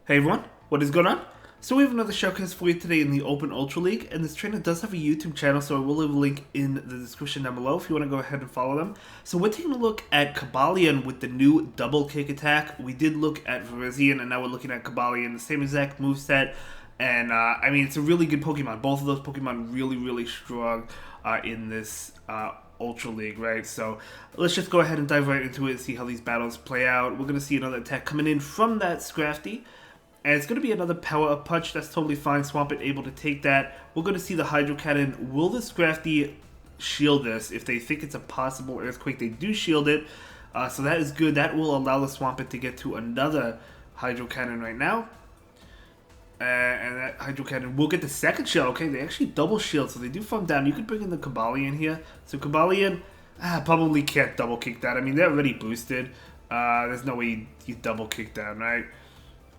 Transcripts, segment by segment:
Hey everyone, what is going on? So we have another showcase for you today in the Open Ultra League, and this trainer does have a YouTube channel, so I will leave a link in the description down below if you want to go ahead and follow them. So we're taking a look at Cobalion with the new double kick attack. We did look at Virizion, and now we're looking at Cobalion, the same exact moveset, and I mean, it's a really good Pokemon. Both of those Pokemon really strong in this Ultra League, right? So let's just go ahead and dive right into it and see how these battles play out. We're going to see another attack coming in from that Scrafty. And it's going to be another power-up punch. That's totally fine. Swampert able to take that. We're going to see the Hydro Cannon. Will the Scrafty shield this? If they think it's a possible Earthquake, they do shield it. So that is good. That will allow the Swampert to get to another Hydro Cannon right now. And that Hydro Cannon will get the second shield. Okay, they actually double shield, so they do farm down. You could bring in the Cobalion here. So Cobalion probably can't double kick that. I mean, they're already boosted. There's no way you double kick that, right?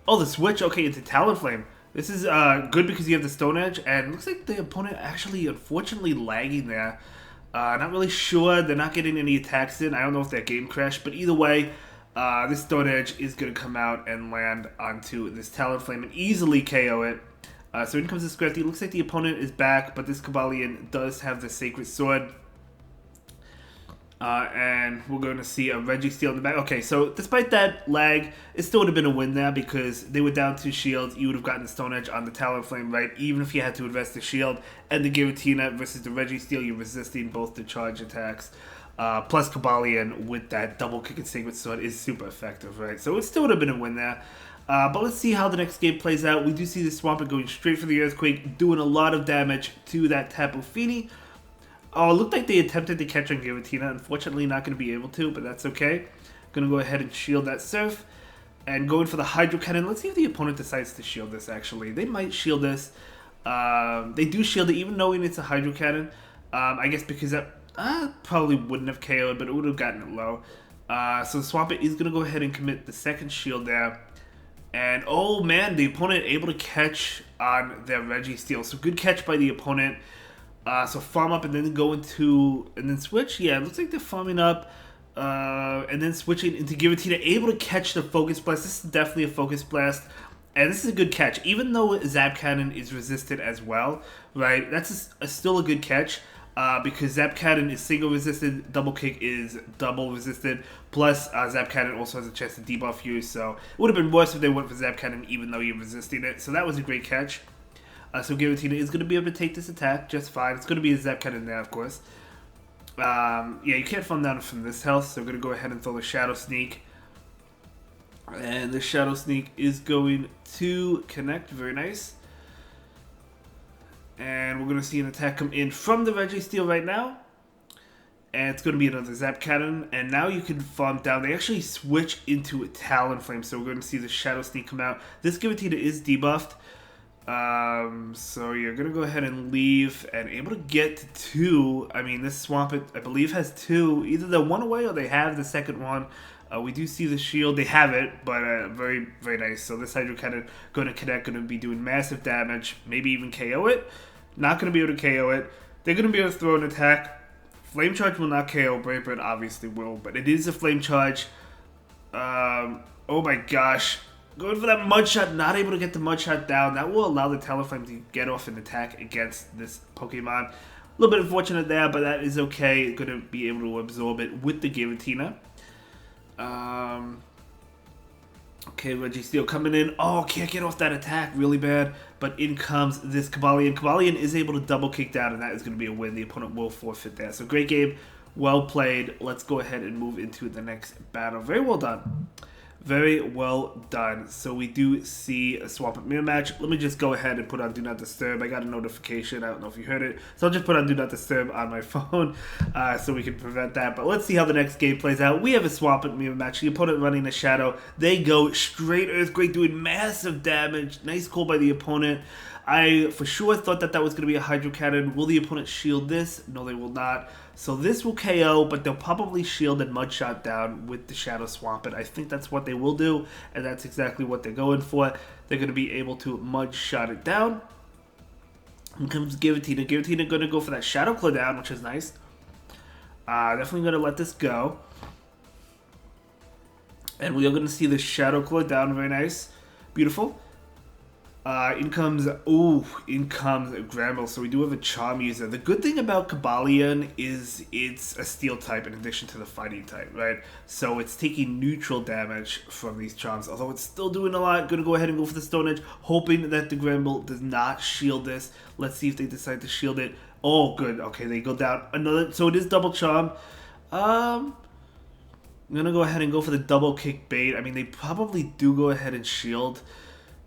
Oh, the switch, okay, into Talonflame. This is good because you have the Stone Edge, and it looks like the opponent actually, unfortunately, lagging there. Not really sure. They're not getting any attacks in. I don't know if that game crashed, but either way, this Stone Edge is going to come out and land onto this Talonflame and easily KO it. So in comes the Scrafty. Looks like the opponent is back, but this Cobalion does have the Sacred Sword. And we're going to see a Registeel in the back. Okay, so despite that lag, it still would have been a win there because they were down 2 shields. You would have gotten the Stone Edge on the Talonflame, right? Even if you had to invest the shield and the Giratina versus the Registeel, you're resisting both the charge attacks. Plus Cobalion with that double kick and Sacred Sword is super effective, right? So it still would have been a win there. But let's see how the next game plays out. We do see the Swampert going straight for the Earthquake, doing a lot of damage to that Tapu Fini. Oh, it looked like they attempted to catch on Giratina. Unfortunately, not going to be able to, but that's okay. Going to go ahead and shield that Surf. And going for the Hydro Cannon. Let's see if the opponent decides to shield this, actually. They might shield this. They do shield it, even knowing it's a Hydro Cannon. I guess because that probably wouldn't have KO'd, but it would have gotten it low. So the Swampert is going to go ahead and commit the second shield there. And, oh man, the opponent able to catch on their Registeel. So good catch by the opponent. So farm up and then go into, and then switch. Yeah, it looks like they're farming up and then switching into Giratina, able to catch the Focus Blast. This is definitely a Focus Blast, and this is a good catch. Even though Zap Cannon is resisted as well, right? That's still a good catch because Zap Cannon is single resisted, Double Kick is double resisted, plus Zap Cannon also has a chance to debuff you, so it would have been worse if they went for Zap Cannon even though you're resisting it. So that was a great catch. So Giratina is going to be able to take this attack just fine. It's going to be a Zap Cannon there, of course. Yeah, you can't farm down from this health, so I'm going to go ahead and throw the Shadow Sneak. And the Shadow Sneak is going to connect. Very nice. And we're going to see an attack come in from the Registeel right now. And it's going to be another Zap Cannon. And now you can farm down. They actually switch into a Talonflame, so we're going to see the Shadow Sneak come out. This Giratina is debuffed. So you're gonna go ahead and leave and able to get to 2. I mean, this Swampert, I believe, has 2. Either they're 1 away or they have the second one. We do see the shield. They have it, but very nice. So this Hydro Cannon going to connect, going to be doing massive damage, maybe even KO it. Not going to be able to KO it. They're going to be able to throw an attack. Flame Charge will not KO. Brave Bird obviously will, but it is a Flame Charge. Oh my gosh. Going for that Mud Shot, not able to get the Mud Shot down. That will allow the Talonflame to get off an attack against this Pokemon. A little bit unfortunate there, but that is okay. Going to be able to absorb it with the Giratina. Okay, Registeel coming in. Oh, can't get off that attack. Really bad. But in comes this Cobalion. Cobalion is able to double kick down, and that is going to be a win. The opponent will forfeit there. So great game. Well played. Let's go ahead and move into the next battle. Very well done. Very well done. So we do see a Swampert mirror match. Let me just go ahead and put on Do Not Disturb. I got a notification. I don't know if you heard it. So I'll just put on Do Not Disturb on my phone so we can prevent that. But let's see how the next game plays out. We have a Swampert mirror match. The opponent running a Shadow. They go straight Earthquake doing massive damage. Nice call by the opponent. I for sure thought that was going to be a Hydro Cannon. Will the opponent shield this? No, they will not. So this will KO, but they'll probably shield and Mud Shot down with the Shadow Swampert. I think that's what they will do, and that's exactly what they're going for. They're going to be able to Mud Shot it down. Here comes Giratina. Giratina going to go for that Shadow Claw down, which is nice. Definitely going to let this go. And we are going to see the Shadow Claw down, very nice. Beautiful. In comes Gramble, so we do have a Charm user. The good thing about Cobalion is it's a Steel type in addition to the Fighting type, right? So it's taking neutral damage from these Charms, although it's still doing a lot. Gonna go ahead and go for the Stone Edge, hoping that the Gramble does not shield this. Let's see if they decide to shield it. Oh, good. Okay, they go down another, so it is double Charm. I'm gonna go ahead and go for the double kick bait. I mean, they probably do go ahead and shield,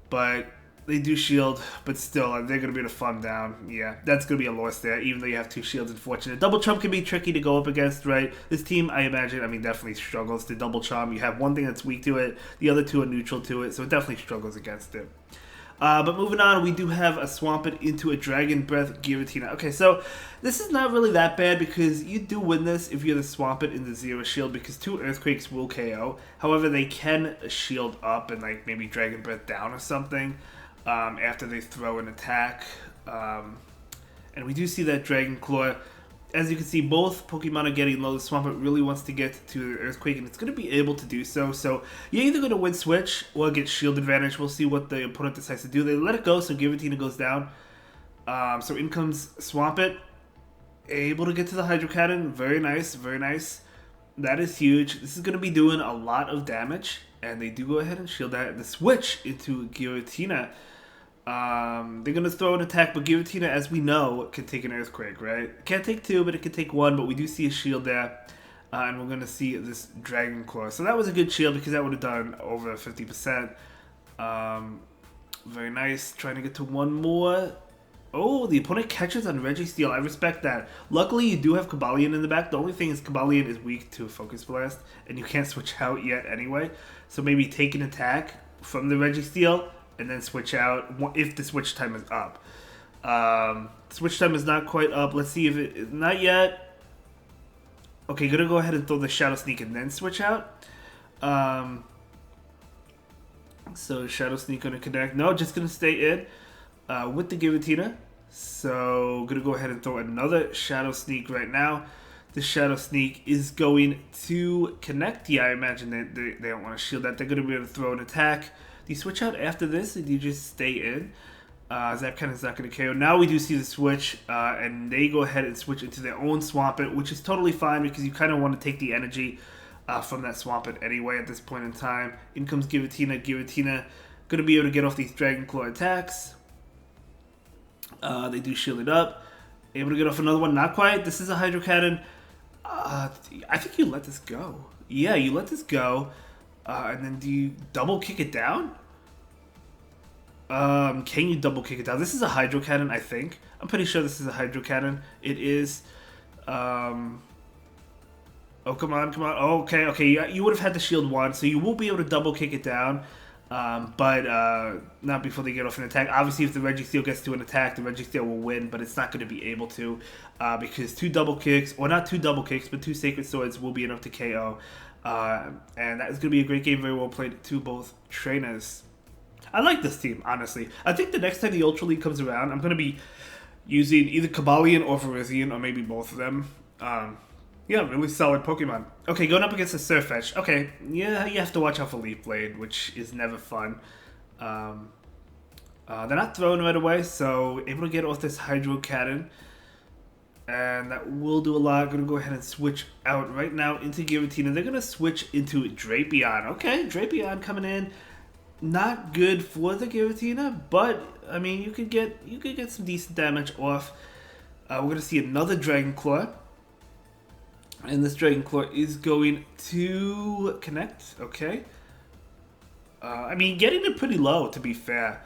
but they do shield, but still, they're going to be able to farm down. Yeah, that's going to be a loss there, even though you have two shields, unfortunate. Double Charm can be tricky to go up against, right? This team, I imagine, definitely struggles to double Charm. You have one thing that's weak to it, the other two are neutral to it, so it definitely struggles against it. But moving on, we do have a Swampert into a Dragon Breath Giratina. Okay, so this is not really that bad because you do win this if you're the Swampert in the Zero Shield because 2 Earthquakes will KO. However, they can shield up and like maybe Dragon Breath down or something. After they throw an attack. And we do see that Dragon Claw. As you can see, both Pokemon are getting low. The Swampert really wants to get to the Earthquake, and it's going to be able to do so. So you're either going to win Switch or get Shield Advantage. We'll see what the opponent decides to do. They let it go, so Giratina goes down. So in comes Swampert. Able to get to the Hydro Cannon. Very nice, very nice. That is huge. This is going to be doing a lot of damage. And they do go ahead and shield that. The switch into Giratina. They're going to throw an attack, but Giratina, as we know, can take an Earthquake, right? Can't take 2, but it can take 1, but we do see a shield there. And we're going to see this Dragon Claw. So that was a good shield because that would have done over 50%. Very nice. Trying to get to one more. Oh, the opponent catches on Registeel. I respect that. Luckily, you do have Cobalion in the back. The only thing is Cobalion is weak to Focus Blast, and you can't switch out yet anyway. So maybe take an attack from the Registeel, and then switch out if the switch time is up. Switch time is not quite up. Let's see if it... Not yet. Okay, gonna go ahead and throw the Shadow Sneak and then switch out. So Shadow Sneak gonna connect. No, just gonna stay in with the Giratina. So gonna go ahead and throw another Shadow Sneak right now. The Shadow Sneak is going to connect. Yeah, I imagine they don't want to shield that. They're gonna be able to throw an attack. Do you switch out after this, or do you just stay in? Zapcan is not going to KO. Now we do see the switch, and they go ahead and switch into their own Swampert, which is totally fine because you kind of want to take the energy from that Swampert anyway at this point in time. In comes Giratina. Giratina going to be able to get off these Dragon Claw attacks. They do shield it up. Able to get off another one. Not quite. This is a Hydro Cannon. I think you let this go. Yeah, you let this go. And then do you double kick it down? Can you double kick it down? This is a Hydro Cannon, I think. I'm pretty sure this is a Hydro Cannon. It is. Oh, come on, come on. Oh, okay. You would have had to shield 1, so you will be able to double kick it down. But not before they get off an attack. Obviously, if the Registeel gets to an attack, the Registeel will win, but it's not going to be able to because 2 double kicks, or not 2 double kicks, but 2 Sacred Swords will be enough to KO. And that is going to be a great game, very well played to both trainers. I like this team, honestly. I think the next time the Ultra League comes around, I'm going to be using either Cobalion or Virizion, or maybe both of them. Yeah, really solid Pokemon. Okay, going up against a Sirfetch'd. Okay, yeah, you have to watch out for Leaf Blade, which is never fun. They're not throwing right away, so able to get off this Hydro Cannon. And that will do a lot. Going to go ahead and switch out right now into Giratina. They're going to switch into Drapion. Okay, Drapion coming in. Not good for the Giratina, but I mean you could get some decent damage off. We're going to see another Dragon Claw. And this Dragon Claw is going to connect. Okay. I mean, getting it pretty low, to be fair.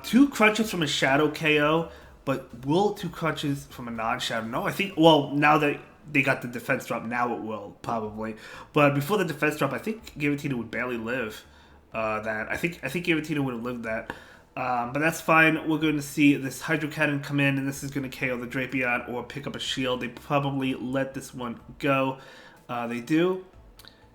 2 crunches from a Shadow KO. But will 2 crunches from a non-Shadow? No, I think... Well, now that they got the defense drop, now it will, probably. But before the defense drop, I think Giratina would barely live that. I think Giratina would have lived that. But that's fine. We're going to see this Hydro Cannon come in, and this is going to KO the Drapion or pick up a shield. They probably let this one go. They do.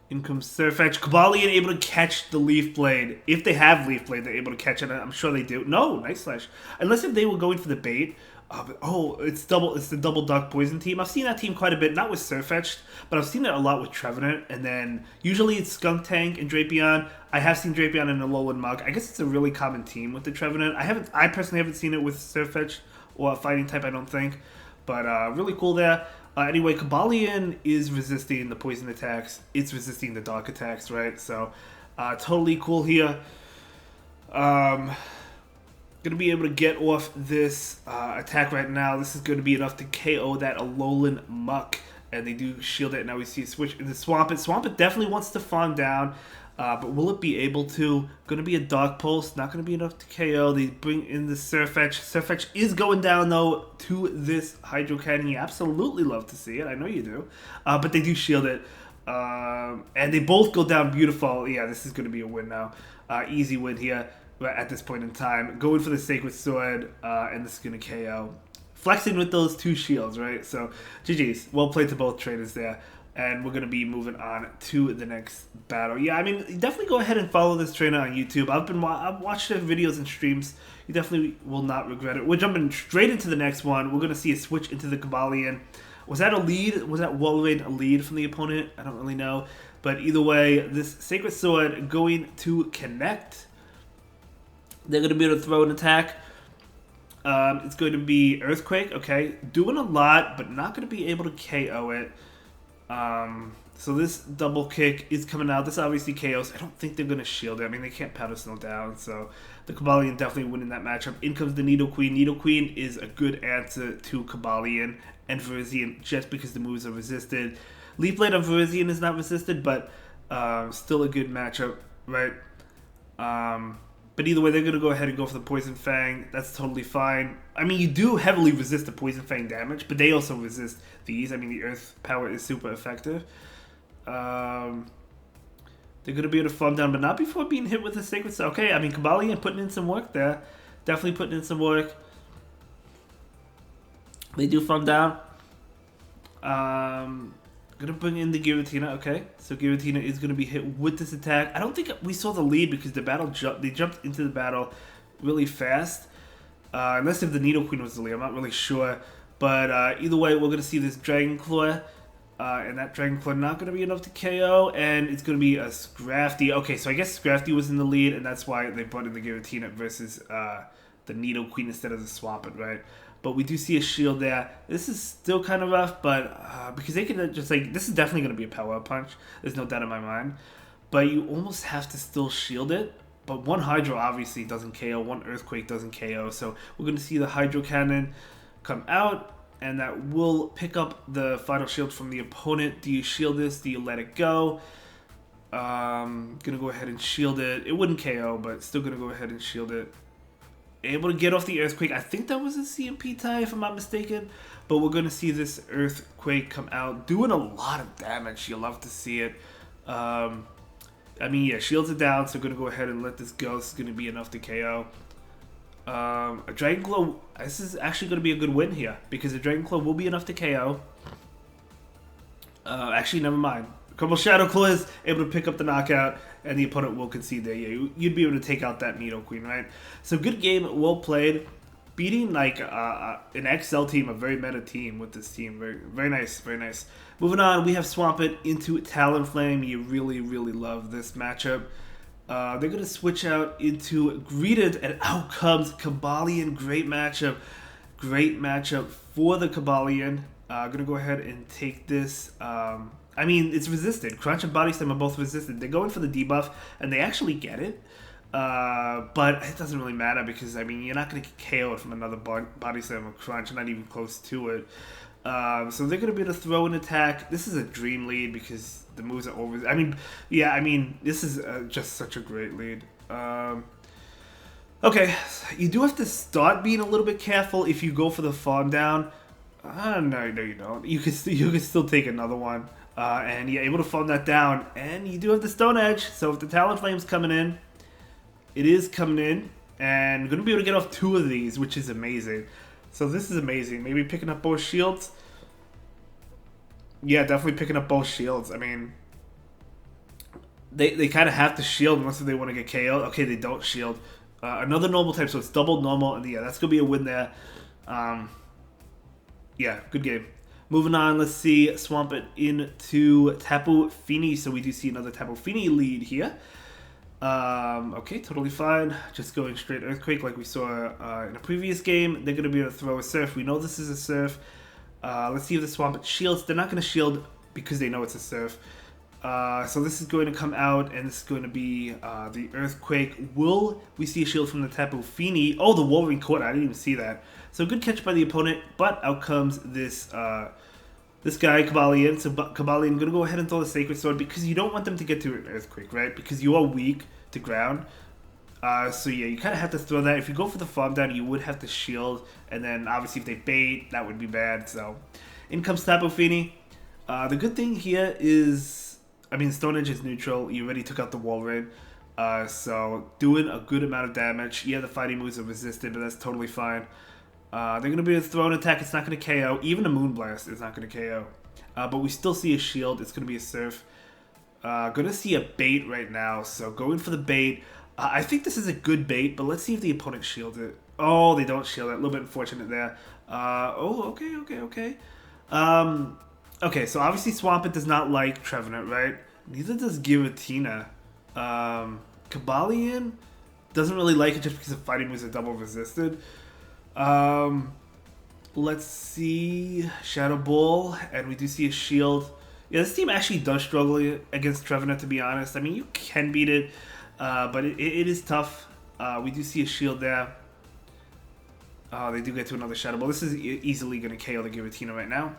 In comes Sirfetch'd. Cobalion able to catch the Leaf Blade. If they have Leaf Blade, they're able to catch it. I'm sure they do. No, Night Slash. Unless if they were going for the bait, It's double. It's the double duck poison team. I've seen that team quite a bit, not with Surfetched, but I've seen it a lot with Trevenant. And then usually it's Skunk Tank and Drapion. I have seen Drapion in a Alolan Mug. I guess it's a really common team with the Trevenant. I personally haven't seen it with Surfetched or a fighting type. I don't think, but really cool there. Anyway, Cobalion is resisting the poison attacks. It's resisting the dark attacks, right? So totally cool here. Going to be able to get off this attack right now. This is going to be enough to KO that Alolan Muck. And they do shield it. Now we see a switch into Swampert. Swampert definitely wants to farm down. But will it be able to? Going to be a Dark Pulse. Not going to be enough to KO. They bring in the Surfetch. Surfetch is going down, though, to this Hydro Cannon. You absolutely love to see it. I know you do. But they do shield it. And they both go down beautiful. Yeah, this is going to be a win now. Easy win here. At this point in time, going for the Sacred Sword, and this is going to KO. Flexing with those two shields, right? So, GG's. Well played to both trainers there. And we're going to be moving on to the next battle. Yeah, I mean, definitely go ahead and follow this trainer on YouTube. I've watched their videos and streams. You definitely will not regret it. We're jumping straight into the next one. We're going to see a switch into the Cobalion. Was that a lead? Was that Walrein a lead from the opponent? I don't really know. But either way, this Sacred Sword going to connect. They're going to be able to throw an attack. It's going to be Earthquake, okay. Doing a lot, but not going to be able to KO it. So this double kick is coming out. This obviously KOs. I don't think they're going to shield it. I mean, they can't Powder Snow down. So the Cobalion definitely winning that matchup. In comes the Nidoqueen. Nidoqueen is a good answer to Cobalion and Virizion just because the moves are resisted. Leaf Blade on Virizion is not resisted, but still a good matchup, right? But either way, they're going to go ahead and go for the Poison Fang. That's totally fine. I mean, you do heavily resist the Poison Fang damage, but they also resist these. I mean, the Earth power is super effective. They're going to be able to farm down, but not before being hit with the Sacred Sword. Okay, I mean, Cobalion putting in some work there. Definitely putting in some work. They do farm down. Gonna bring in the Giratina, okay. So Giratina is gonna be hit with this attack. I don't think we saw the lead because the battle they jumped into the battle really fast. Unless if the Nidoqueen was the lead, I'm not really sure. But either way, we're gonna see this Dragon Claw. And that Dragon Claw not gonna be enough to KO, and it's gonna be a Scrafty. Okay, so I guess Scrafty was in the lead, and that's why they brought in the Giratina versus the Nidoqueen instead of the Swampert, right? But we do see a shield there. This is still kind of rough, but because they can just like, this is definitely going to be a power punch. There's no doubt in my mind. But you almost have to still shield it. But one Hydro obviously doesn't KO. One Earthquake doesn't KO. So we're going to see the Hydro Cannon come out. And that will pick up the final shield from the opponent. Do you shield this? Do you let it go? Going to go ahead and shield it. It wouldn't KO, but still going to go ahead and shield it. Able to get off the Earthquake. I think that was a CMP tie, if I'm not mistaken. But we're going to see this Earthquake come out, doing a lot of damage. You'll love to see it. I mean, yeah, shields are down, so going to go ahead and let this go. This is going to be enough to KO. A Dragon Claw, this is actually going to be a good win here, because a Dragon Claw will be enough to KO. Actually, never mind. A couple Shadow Claws, able to pick up the knockout, and the opponent will concede there. Yeah, you'd be able to take out that Nidoqueen, right? So good game, well played. Beating like an XL team, a very meta team with this team. Very, very nice, very nice. Moving on, we have Swampert into Talonflame. You really, really love this matchup. They're going to switch out into Greeted, and out comes Cobalion. Great matchup. Great matchup for the Cobalion. Going to go ahead and take this. I mean, it's resisted. Crunch and Body Slam are both resisted. They're going for the debuff, and they actually get it. But it doesn't really matter because, I mean, you're not going to get KO'd from another Body Slam or Crunch, not even close to it. So they're going to be able to throw an attack. This is a dream lead because the moves are over. I mean, yeah, I mean, this is just such a great lead. Okay, you do have to start being a little bit careful if you go for the farm down. No, you don't. You can still take another one. And you're able to farm that down. And you do have the Stone Edge. So if the Talonflame's coming in, it is coming in. And going to be able to get off 2 of these, which is amazing. So this is amazing. Maybe picking up both shields. Yeah, definitely picking up both shields. I mean, they kind of have to shield unless they want to get KO'd. Okay, they don't shield. Another normal type, so it's double normal. And yeah, that's going to be a win there. Yeah, good game. Moving on, let's see. Swamp it into Tapu Fini. So we do see another Tapu Fini lead here. Okay, totally fine. Just going straight Earthquake like we saw in a previous game. They're going to be able to throw a Surf. We know this is a Surf. Let's see if the Swamp it shields. They're not going to shield because they know it's a Surf. So this is going to come out, and this is going to be the Earthquake. Will we see a shield from the Tapu Fini? Oh, the Wolverine Court. I didn't even see that. So good catch by the opponent, but out comes this this guy, Cobalion. So Cobalion going to go ahead and throw the Sacred Sword because you don't want them to get to an Earthquake, right? Because you are weak to ground. So yeah, you kind of have to throw that. If you go for the farm down, you would have to shield. And then obviously if they bait, that would be bad. So in comes Tapu Fini. The good thing here is, I mean, Stone Edge is neutral. You already took out the Wolverine. So doing a good amount of damage. Yeah, the fighting moves are resisted, but that's totally fine. They're going to be a thrown attack. It's not going to KO. Even a Moonblast is not going to KO. But we still see a shield. It's going to be a Surf. Going to see a bait right now. So going for the bait. I think this is a good bait, but let's see if the opponent shields it. Oh, they don't shield it. A little bit unfortunate there. Okay. Okay, so obviously Swampert does not like Trevenant, right? Neither does Giratina. Cobalion doesn't really like it just because the fighting moves are double resisted. Let's see. Shadow Ball, and we do see a shield. Yeah, this team actually does struggle against Trevenant, to be honest. I mean, you can beat it, but it is tough. We do see a shield there. They do get to another Shadow Ball. This is easily going to KO the Giratina right now.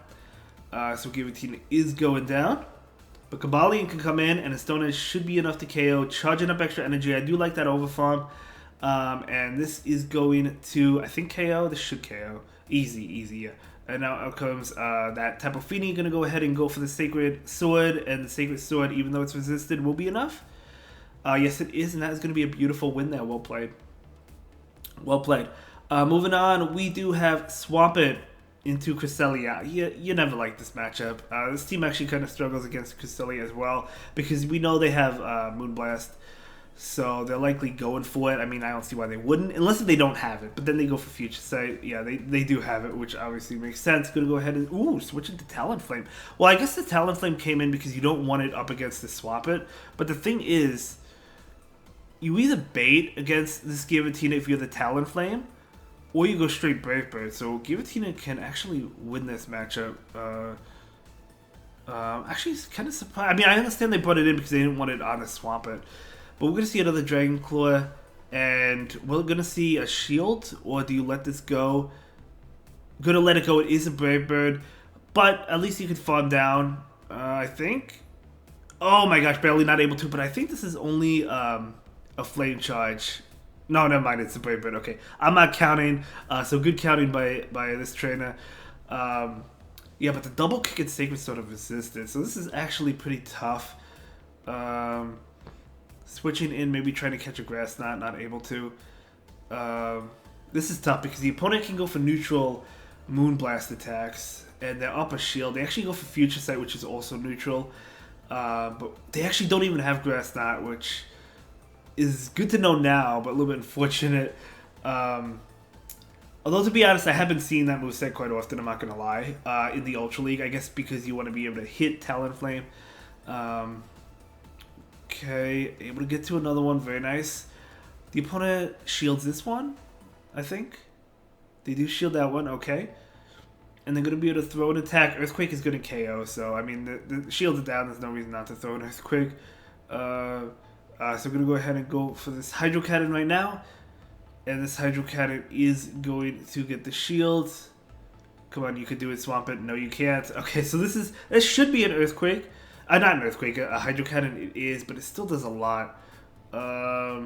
So Giratina is going down. But Cobalion can come in, and a Stone Edge should be enough to KO. Charging up extra energy. I do like that overfarm. And this is going to, I think, KO. This should KO. Easy, yeah. And now out comes that Tapu Fini. Going to go ahead and go for the Sacred Sword. And the Sacred Sword, even though it's resisted, will be enough. Yes, it is. And that is going to be a beautiful win there. Well played. Well played. Moving on, we do have Swampert into Cresselia. You never like this matchup. This team actually kind of struggles against Cresselia as well because we know they have Moonblast, so they're likely going for it. I mean, I don't see why they wouldn't, unless they don't have it, but then they go for Future Sight. Yeah, they do have it, which obviously makes sense. Gonna go ahead and, switch into Talonflame. Well, I guess the Talonflame came in because you don't want it up against the Swampert, but the thing is, you either bait against this Giratina if you're the Talonflame, or you go straight Brave Bird. So Giratina can actually win this matchup. Actually, it's kind of surprised. I mean, I understand they brought it in because they didn't want it on the Swampert. But we're going to see another Dragon Claw. And we're going to see a shield. Or do you let this go? Going to let it go. It is a Brave Bird. But at least you could farm down, I think. Oh my gosh, barely not able to. But I think this is only a Flame Charge. No, never mind. It's a Brave Bird. Okay, I'm not counting. So good counting by this trainer. Yeah, but the double kick and Sacred Sword of resisted. So this is actually pretty tough. Switching in, maybe trying to catch a Grass Knot, not able to. This is tough because the opponent can go for neutral Moonblast attacks, and they're up a shield. They actually go for Future Sight, which is also neutral. But they actually don't even have Grass Knot, which is good to know now, but a little bit unfortunate. Although, to be honest, I haven't seen that moveset quite often, I'm not going to lie, in the Ultra League. I guess because you want to be able to hit Talonflame. Okay, able to get to another one, very nice. The opponent shields this one, I think. They do shield that one, okay. And they're going to be able to throw an attack. Earthquake is going to KO, so, I mean, the shields are down, there's no reason not to throw an Earthquake. So we're going to go ahead and go for this Hydro Cannon right now. And this Hydro Cannon is going to get the shield. Come on, you can do it, Swampert. No, you can't. Okay, so this should be an Earthquake. Not an Earthquake, a Hydro Cannon it is, but it still does a lot. Yeah,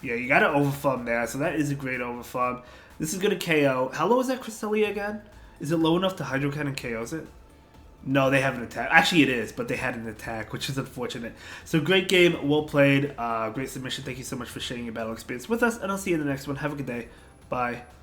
you got to overfarm there, so that is a great overfarm. This is going to KO. How low is that Cresselia again? Is it low enough to Hydro Cannon KOs it? No, they have an attack. Actually, it is, but they had an attack, which is unfortunate. So, great game. Well played. Great submission. Thank you so much for sharing your battle experience with us, and I'll see you in the next one. Have a good day. Bye.